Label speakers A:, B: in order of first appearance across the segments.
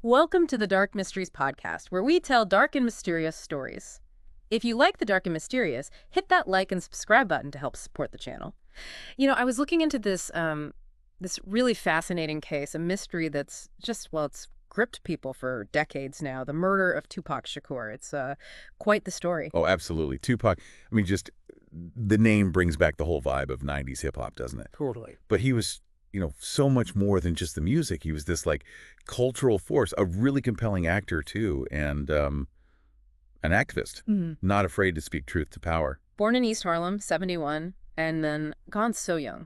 A: Welcome to the Dark Mysteries podcast, where we tell dark and mysterious stories. If you like the dark and mysterious, hit that like and subscribe button to help support the channel. I was looking into this really fascinating case, a mystery that's it's gripped people for decades now, the murder of Tupac Shakur. It's quite the story.
B: Oh, absolutely. Tupac, just the name brings back the whole vibe of 90s hip hop, doesn't it?
A: Totally.
B: But he was, so much more than just the music. He was this cultural force, a really compelling actor too, and an activist, not afraid to speak truth to power.
A: Born in East Harlem, 71, and then gone so young,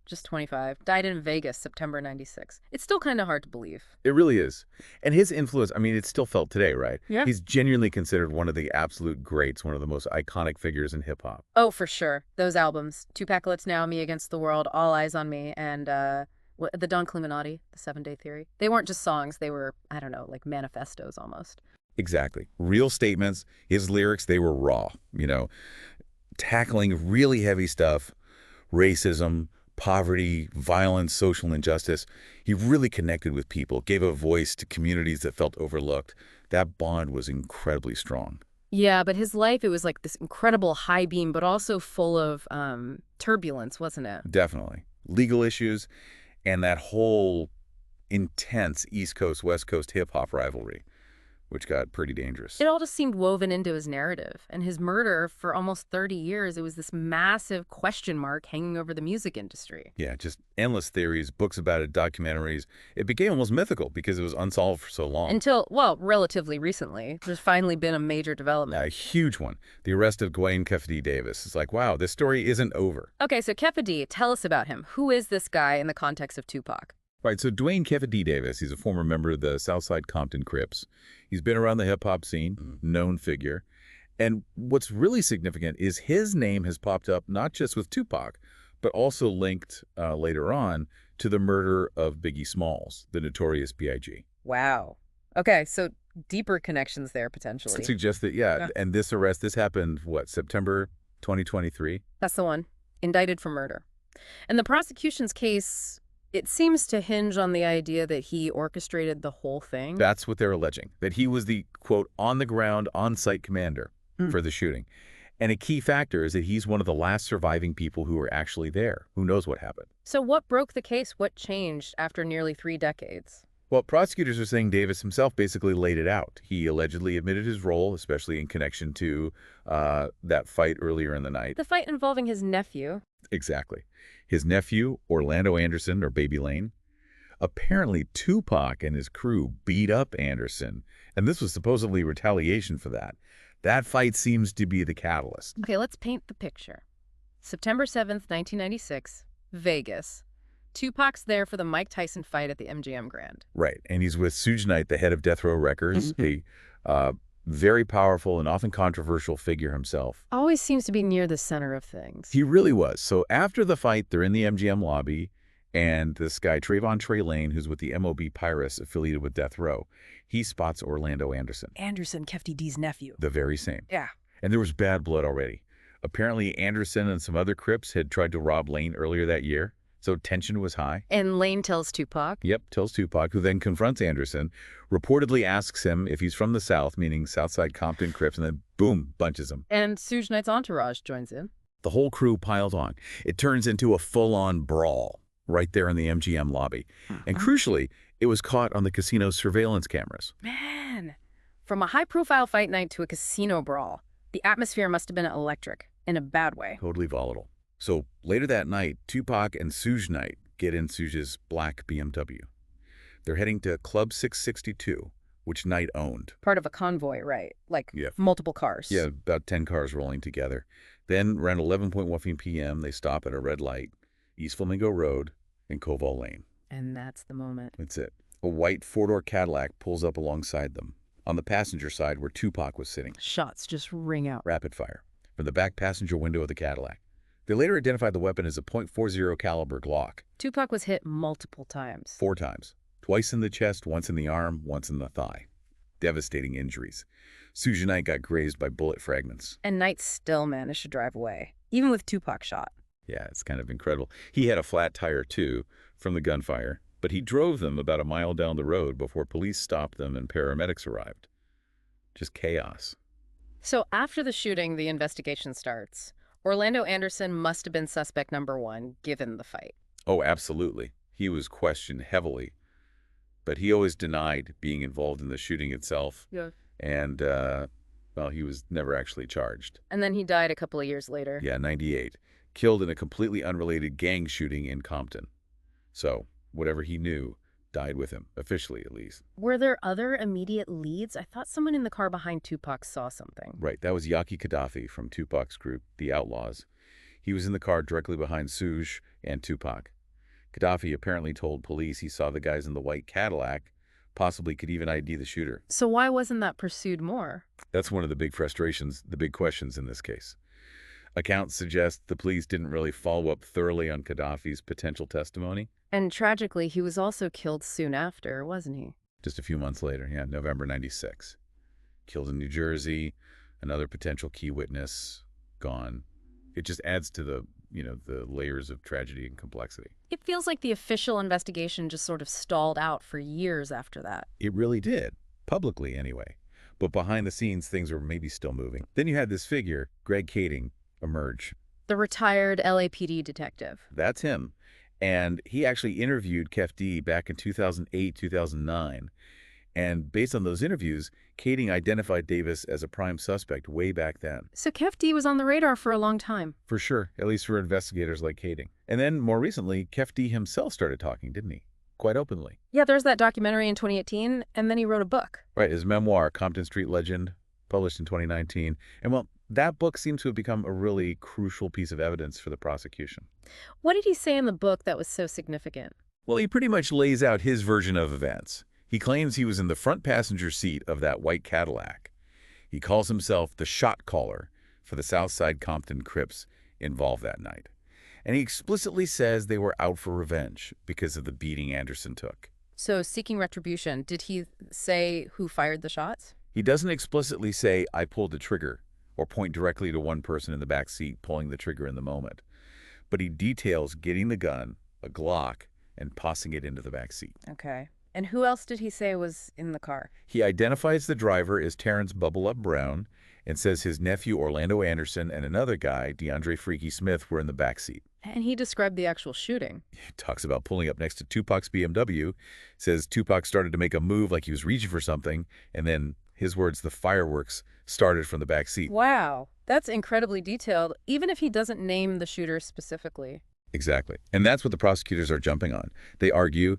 A: just 25. Died in Vegas, September 96. It's still kind of hard to believe.
B: It really is. And his influence, it's still felt today, right?
A: Yeah.
B: He's genuinely considered one of the absolute greats, one of the most iconic figures in hip hop.
A: Oh, for sure. Those albums, Tupac Let's Now, Me Against the World, All Eyes on Me, and the Don Illuminati, The 7-Day Theory. They weren't just songs. They were, like manifestos almost.
B: Exactly. Real statements. His lyrics, they were raw, tackling really heavy stuff, racism, poverty, violence, social injustice. He really connected with people, gave a voice to communities that felt overlooked. That bond was incredibly strong.
A: Yeah, but his life, it was like this incredible high beam, but also full of turbulence, wasn't it?
B: Definitely. Legal issues and that whole intense East Coast, West Coast hip-hop rivalry, which got pretty dangerous.
A: It all just seemed woven into his narrative. And his murder, for almost 30 years, it was this massive question mark hanging over the music industry.
B: Yeah, just endless theories, books about it, documentaries. It became almost mythical because it was unsolved for so long.
A: Until, relatively recently, there's finally been a major development.
B: A huge one. The arrest of Duane Keffe D. Davis. It's like, wow, this story isn't over.
A: Okay, so Keffe D, tell us about him. Who is this guy in the context of Tupac?
B: Right, so Duane Keffe D. Davis, he's a former member of the Southside Compton Crips. He's been around the hip-hop scene, known figure. And what's really significant is his name has popped up not just with Tupac, but also linked later on to the murder of Biggie Smalls, the notorious B.I.G.
A: Wow. Okay, so deeper connections there, potentially.
B: It suggests that, yeah, and this happened, September 2023?
A: That's the one. Indicted for murder. And the prosecution's case, it seems to hinge on the idea that he orchestrated the whole thing.
B: That's what they're alleging, that he was the, quote, on-the-ground, on-site commander for the shooting. And a key factor is that he's one of the last surviving people who were actually there. Who knows what happened?
A: So what broke the case? What changed after nearly 3 decades?
B: Well, prosecutors are saying Davis himself basically laid it out. He allegedly admitted his role, especially in connection to that fight earlier in the night.
A: The fight involving his nephew.
B: Exactly. His nephew, Orlando Anderson, or Baby Lane. Apparently, Tupac and his crew beat up Anderson, and this was supposedly retaliation for that. That fight seems to be the catalyst.
A: Okay, let's paint the picture. September 7th, 1996, Vegas. Tupac's there for the Mike Tyson fight at the MGM Grand.
B: Right, and he's with Suge Knight, the head of Death Row Records, a very powerful and often controversial figure himself.
A: Always seems to be near the center of things.
B: He really was. So after the fight, they're in the MGM lobby, and this guy, Trayvon Trey Lane, who's with the MOB Pirates affiliated with Death Row, he spots Orlando Anderson.
A: Anderson, Keffe D's nephew.
B: The very same.
A: Yeah.
B: And there was bad blood already. Apparently, Anderson and some other Crips had tried to rob Lane earlier that year, so tension was high.
A: And Lane tells Tupac?
B: Yep, tells Tupac, who then confronts Anderson, reportedly asks him if he's from the South, meaning Southside Compton Crips, and then boom, bunches him.
A: And Suge Knight's entourage joins in.
B: The whole crew piled on. It turns into a full-on brawl right there in the MGM lobby. And crucially, it was caught on the casino's surveillance cameras.
A: Man, from a high-profile fight night to a casino brawl, the atmosphere must have been electric, in a bad way.
B: Totally volatile. So later that night, Tupac and Suge Knight get in Suge's black BMW. They're heading to Club 662, which Knight owned.
A: Part of a convoy, right? Like
B: Yeah.
A: multiple cars.
B: Yeah, about 10 cars rolling together. Then around 11:01 p.m., they stop at a red light, East Flamingo Road and Koval Lane.
A: And that's the moment.
B: That's it. A white four-door Cadillac pulls up alongside them. On the passenger side where Tupac was sitting.
A: Shots just ring out.
B: Rapid fire from the back passenger window of the Cadillac. They later identified the weapon as a .40 caliber Glock.
A: Tupac was hit multiple times.
B: 4 times. Twice in the chest, once in the arm, once in the thigh. Devastating injuries. Suge Knight got grazed by bullet fragments.
A: And Knight still managed to drive away, even with Tupac shot.
B: Yeah, it's kind of incredible. He had a flat tire, too, from the gunfire, but he drove them about a mile down the road before police stopped them and paramedics arrived. Just chaos.
A: So after the shooting, the investigation starts. Orlando Anderson must have been suspect number one, given the fight.
B: Oh, absolutely. He was questioned heavily, but he always denied being involved in the shooting itself.
A: Yeah.
B: And, well, he was never actually charged.
A: And then he died a couple of years later.
B: Yeah, 98. Killed in a completely unrelated gang shooting in Compton. So, whatever he knew died with him, officially at least.
A: Were there other immediate leads? I thought someone in the car behind Tupac saw something.
B: Right, that was Yaki Gaddafi from Tupac's group, the Outlaws. He was in the car directly behind Suge and Tupac. Gaddafi apparently told police he saw the guys in the white Cadillac, possibly could even ID the shooter.
A: So why wasn't that pursued more?
B: That's one of the big frustrations, the big questions in this case. Accounts suggest the police didn't really follow up thoroughly on Gaddafi's potential testimony.
A: And tragically, he was also killed soon after, wasn't he?
B: Just a few months later, yeah, November 96. Killed in New Jersey, another potential key witness, gone. It just adds to the layers of tragedy and complexity.
A: It feels like the official investigation just sort of stalled out for years after that.
B: It really did, publicly anyway. But behind the scenes, things were maybe still moving. Then you had this figure, Greg Kading, emerge.
A: The retired LAPD detective.
B: That's him. And he actually interviewed Keffe D back in 2008, 2009. And based on those interviews, Kading identified Davis as a prime suspect way back then.
A: So Keffe D was on the radar for a long time.
B: For sure, at least for investigators like Kading. And then, more recently, Keffe D himself started talking, didn't he? Quite openly.
A: Yeah, there's that documentary in 2018, and then he wrote a book.
B: Right, his memoir, Compton Street Legend, published in 2019. And, well, that book seems to have become a really crucial piece of evidence for the prosecution.
A: What did he say in the book that was so significant?
B: Well, he pretty much lays out his version of events. He claims he was in the front passenger seat of that white Cadillac. He calls himself the shot caller for the Southside Compton Crips involved that night. And he explicitly says they were out for revenge because of the beating Anderson took.
A: So, seeking retribution, did he say who fired the shots?
B: He doesn't explicitly say, I pulled the trigger, or point directly to one person in the back seat pulling the trigger in the moment. But he details getting the gun, a Glock, and tossing it into the back seat.
A: Okay. And who else did he say was in the car?
B: He identifies the driver as Terrence Bubble Up Brown and says his nephew Orlando Anderson and another guy, DeAndre Freaky Smith, were in the back seat.
A: And he described the actual shooting.
B: He talks about pulling up next to Tupac's BMW, says Tupac started to make a move like he was reaching for something, and then, his words, the fireworks started from the back seat.
A: Wow, that's incredibly detailed, even if he doesn't name the shooter specifically.
B: Exactly. And that's what the prosecutors are jumping on. They argue,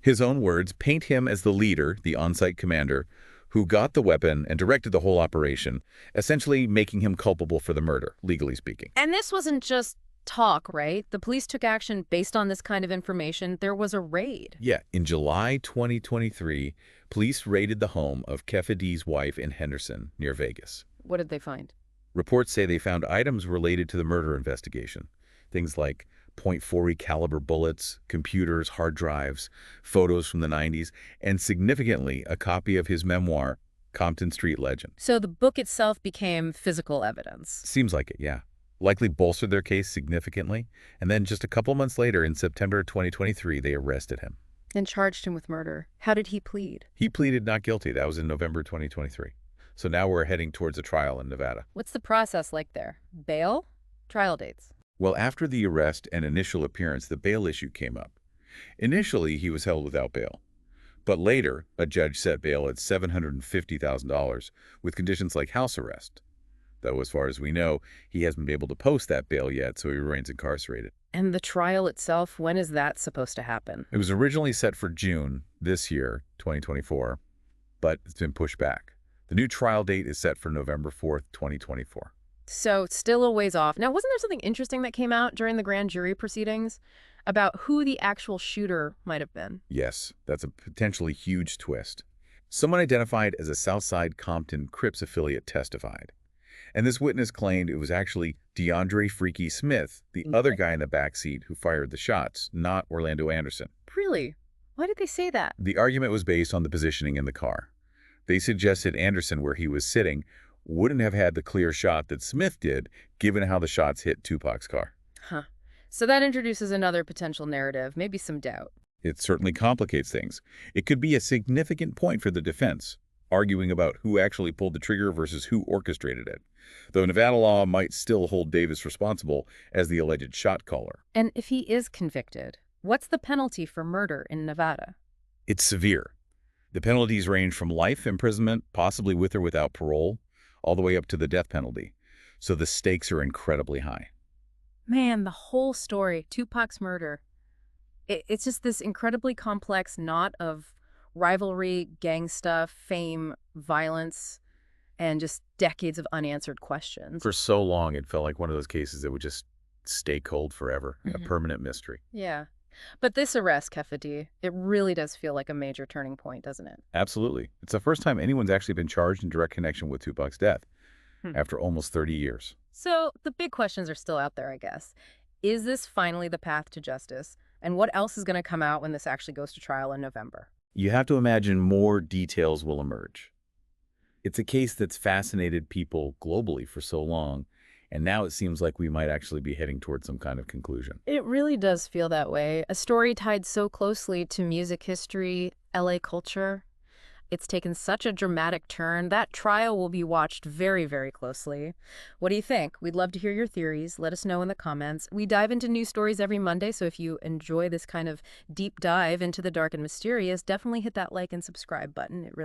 B: his own words, paint him as the leader, the on-site commander, who got the weapon and directed the whole operation, essentially making him culpable for the murder, legally speaking.
A: And this wasn't just talk, right? The police took action based on this kind of information. There was a raid.
B: Yeah, in July 2023, police raided the home of Keffe D's wife in Henderson, near Vegas.
A: What did they find?
B: Reports say they found items related to the murder investigation. Things like .40 caliber bullets, computers, hard drives, photos from the 90s, and significantly, a copy of his memoir, Compton Street Legend.
A: So the book itself became physical evidence.
B: Seems like it, yeah. Likely bolstered their case significantly, and then just a couple months later, in September 2023, they arrested him.
A: And charged him with murder. How did he plead?
B: He pleaded not guilty. That was in November 2023. So now we're heading towards a trial in Nevada.
A: What's the process like there? Bail? Trial dates?
B: Well, after the arrest and initial appearance, the bail issue came up. Initially, he was held without bail. But later, a judge set bail at $750,000 with conditions like house arrest. Though, as far as we know, he hasn't been able to post that bail yet, so he remains incarcerated.
A: And the trial itself, when is that supposed to happen?
B: It was originally set for June this year, 2024, but it's been pushed back. The new trial date is set for November 4th, 2024.
A: So, still a ways off. Now, wasn't there something interesting that came out during the grand jury proceedings about who the actual shooter might have been?
B: Yes, that's a potentially huge twist. Someone identified as a Southside Compton Crips affiliate testified. And this witness claimed it was actually DeAndre Freaky Smith, the other guy in the backseat who fired the shots, not Orlando Anderson.
A: Really? Why did they say that?
B: The argument was based on the positioning in the car. They suggested Anderson, where he was sitting, wouldn't have had the clear shot that Smith did, given how the shots hit Tupac's car.
A: Huh. So that introduces another potential narrative, maybe some doubt.
B: It certainly complicates things. It could be a significant point for the defense, arguing about who actually pulled the trigger versus who orchestrated it, though Nevada law might still hold Davis responsible as the alleged shot caller.
A: And if he is convicted, what's the penalty for murder in Nevada?
B: It's severe. The penalties range from life imprisonment, possibly with or without parole, all the way up to the death penalty. So the stakes are incredibly high.
A: Man, the whole story, Tupac's murder, it's just this incredibly complex knot of rivalry, gang stuff, fame, violence, and just decades of unanswered questions.
B: For so long, it felt like one of those cases that would just stay cold forever, a
A: Mhm.
B: permanent mystery.
A: Yeah. But this arrest, Keffe D, it really does feel like a major turning point, doesn't it?
B: Absolutely. It's the first time anyone's actually been charged in direct connection with Tupac's death
A: Hmm.
B: after almost 30 years.
A: So the big questions are still out there, I guess. Is this finally the path to justice? And what else is going to come out when this actually goes to trial in November?
B: You have to imagine more details will emerge. It's a case that's fascinated people globally for so long, and now it seems like we might actually be heading towards some kind of conclusion.
A: It really does feel that way. A story tied so closely to music history, LA culture. It's taken such a dramatic turn. That trial will be watched very, very closely. What do you think? We'd love to hear your theories. Let us know in the comments. We dive into new stories every Monday, so if you enjoy this kind of deep dive into the dark and mysterious, definitely hit that like and subscribe button. It really